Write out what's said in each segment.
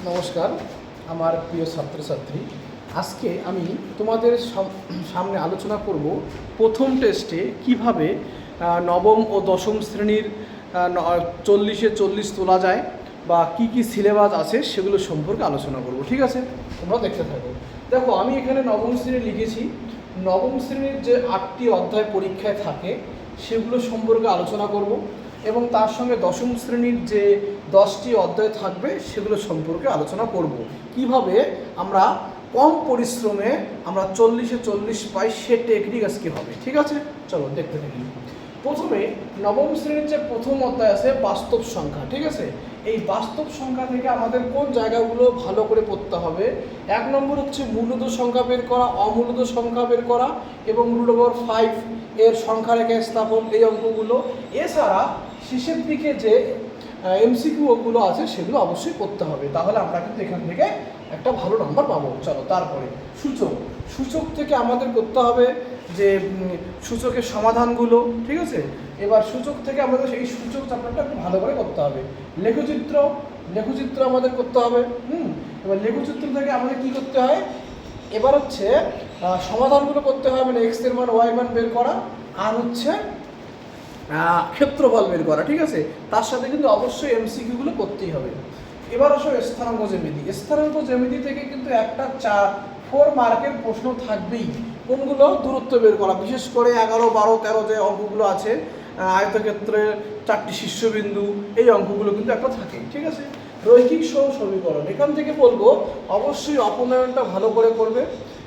নমস্কার আমার প্রিয় ছাত্রছাত্রী, আজকে আমি তোমাদের সামনে আলোচনা করব প্রথম টেস্টে কিভাবে নবম ও দশম শ্রেণীর 40-এ 40 তোলা যায় বা কি কি সিলেবাস আছে সেগুলো সম্পর্কে আলোচনা করব। ঠিক আছে, তোমরা দেখতে থাকো। দেখো, আমি এখানে নবম শ্রেণী লিখেছি। নবম শ্রেণীর যে 8টি অধ্যায় পরীক্ষায় থাকে সেগুলো সম্পর্কে আলোচনা করব এবং তার সঙ্গে দশম শ্রেণীর যে 10টি অধ্যায় থাকবে সেগুলো সম্পর্কে আলোচনা করব। কিভাবে আমরা কম পরিশ্রমে আমরা 40-এ 40 পাই সে টেকনিক আজকে হবে। ঠিক আছে, চলো দেখতে থাকি। প্রথমে নবম শ্রেণীর যে প্রথম অধ্যায় আছে বাস্তব সংখ্যা। ঠিক আছে, এই বাস্তব সংখ্যা থেকে আমাদের কোন জায়গাগুলো ভালো করে পড়তে হবে। 1 নম্বর হচ্ছে মূলদ সংখ্যা বের করা, অমূলদ সংখ্যা বের করা এবং √5 এর সংখ্যা রেখা স্থাপন, এই অঙ্কগুলো। এছাড়া শেষের দিকে যে এমসিকিউগুলো আছে সেগুলো অবশ্যই করতে হবে, তাহলে আমরা কিন্তু এখান থেকে একটা ভালো নাম্বার পাবো। চলো, তারপরে সূচক থেকে আমাদের করতে হবে যে সূচকের সমাধানগুলো। ঠিক আছে, এবার সূচক থেকে আমাদের এই সূচক চ্যাপ্টারটা একটু ভালো করে করতে হবে। লেখচিত্র আমাদের করতে হবে। এবার লেখচিত্র থেকে আমাদের কি করতে হয়, এবার হচ্ছে সমাধানগুলো করতে হবে, মানে এক্স এর মান ওয়াই মান বের করা আর হচ্ছে ক্ষেত্রফল বের করা। ঠিক আছে, তার সাথে কিন্তু অবশ্যই এমসিকিউগুলো করতেই হবে। এবার আসো স্থানাঙ্ক জ্যামিতি থেকে কিন্তু একটা 4 মার্কের প্রশ্ন থাকবেই। কোনগুলো? দূরত্ব বের করা, বিশেষ করে 11, 12, 13 যে অঙ্কগুলো আছে, আয়তক্ষেত্রে 4টি শীর্ষবিন্দু, এই অঙ্কগুলো কিন্তু একটা থাকে। ঠিক আছে, রৈখিক সহ সমীকরণ, এখান থেকে বলবো অবশ্যই অপনয়নটা ভালো করে করবে।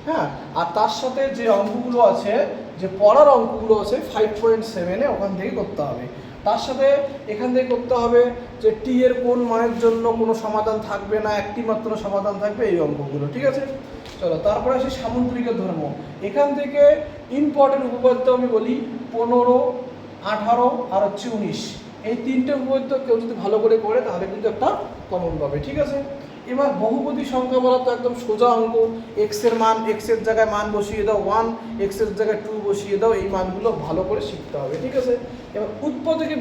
হ্যাঁ, আর তার সাথে যে অঙ্কগুলো আছে, যে পড়ার অঙ্কগুলো আছে 5.7-এ, ওখান থেকে করতে হবে। তার সাথে এখান থেকে করতে হবে যে টি এর কোন মানের জন্য কোনো সমাধান থাকবে না, একটি মাত্র সমাধান থাকবে, এই অঙ্কগুলো। ঠিক আছে, চলো তারপরে আসি সামুদ্রিকের ধর্ম। এখান থেকে ইম্পর্টেন্ট উপপাদ্য আমি বলি 15, 18 আর হচ্ছে 19, এই 3টে উপপাদ্য কেউ যদি ভালো করে করে তাহলে কিন্তু একটা কমন পাবে। ঠিক আছে, এবার বহুপদী সংখ্যা বলা তো একদম সোজা অঙ্ক। এক্স এর মান, এক্স এর জায়গায় মান বসিয়ে দাও 1, এক্স এর জায়গায় 2 বসিয়ে দাও, এই মানগুলো ভালো করে শিখতে হবে। ঠিক আছে, এবার উৎপাদকের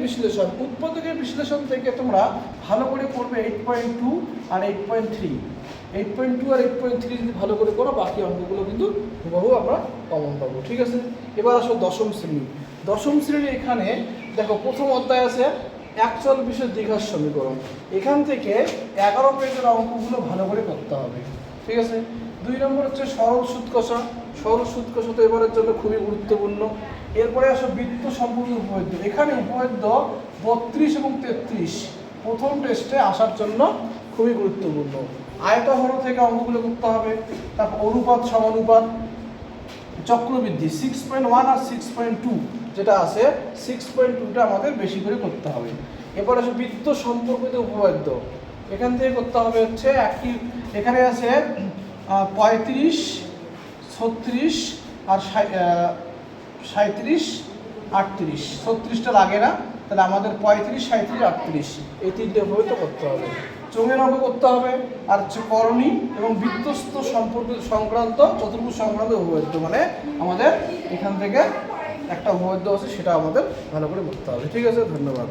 বিশ্লেষণ থেকে তোমরা ভালো করে করবে 8.2 আর 8.3। 8.2 আর 8.3 যদি ভালো করে করো, বাকি অঙ্কগুলো কিন্তু হুবহু আমরা কমন পাবো। ঠিক আছে, এবার আসো দশম শ্রেণী। এখানে দেখো প্রথম অধ্যায় আছে একচল বিশেষ দ্বিঘাত সমীকরণ। এখান থেকে 11 পেজের অঙ্কগুলো ভালো করে করতে হবে। ঠিক আছে, 2 নম্বর হচ্ছে সরল সুদ কষা তো এবারের জন্য খুবই গুরুত্বপূর্ণ। এরপরে আসো বৃত্ত সম্পূর্ণ উপপাদ্য। এখানে উপপাদ্য 32 এবং 33 প্রথম টেস্টে আসার জন্য খুবই গুরুত্বপূর্ণ। আয়তঘন থেকে অঙ্কগুলো করতে হবে। তারপর অনুপাত সমানুপাত, চক্রবৃদ্ধি 6.1 আর 6.2 যেটা আছে, 6.2টা আমাদের বেশি করে করতে হবে। এরপর আসে বৃত্ত সম্পর্কিত উপপাদ্য। এখান থেকে করতে হবে হচ্ছে একটি, এখানে আছে 35, 36 আর 37, 38। 36টা লাগে না, তাহলে আমাদের 35, 37, 38 এই 3টে উপপাদ্য করতে হবে। চোঙের অঙ্ক করতে হবে, আর হচ্ছে করণী এবং বৃত্তস্থ সংক্রান্ত, চতুর্ভুজ সংক্রান্ত উপপাদ্য, মানে আমাদের এখান থেকে একটা উপপাদ্য আছে, সেটা আমাদের ভালো করে করতে হবে। ঠিক আছে, ধন্যবাদ।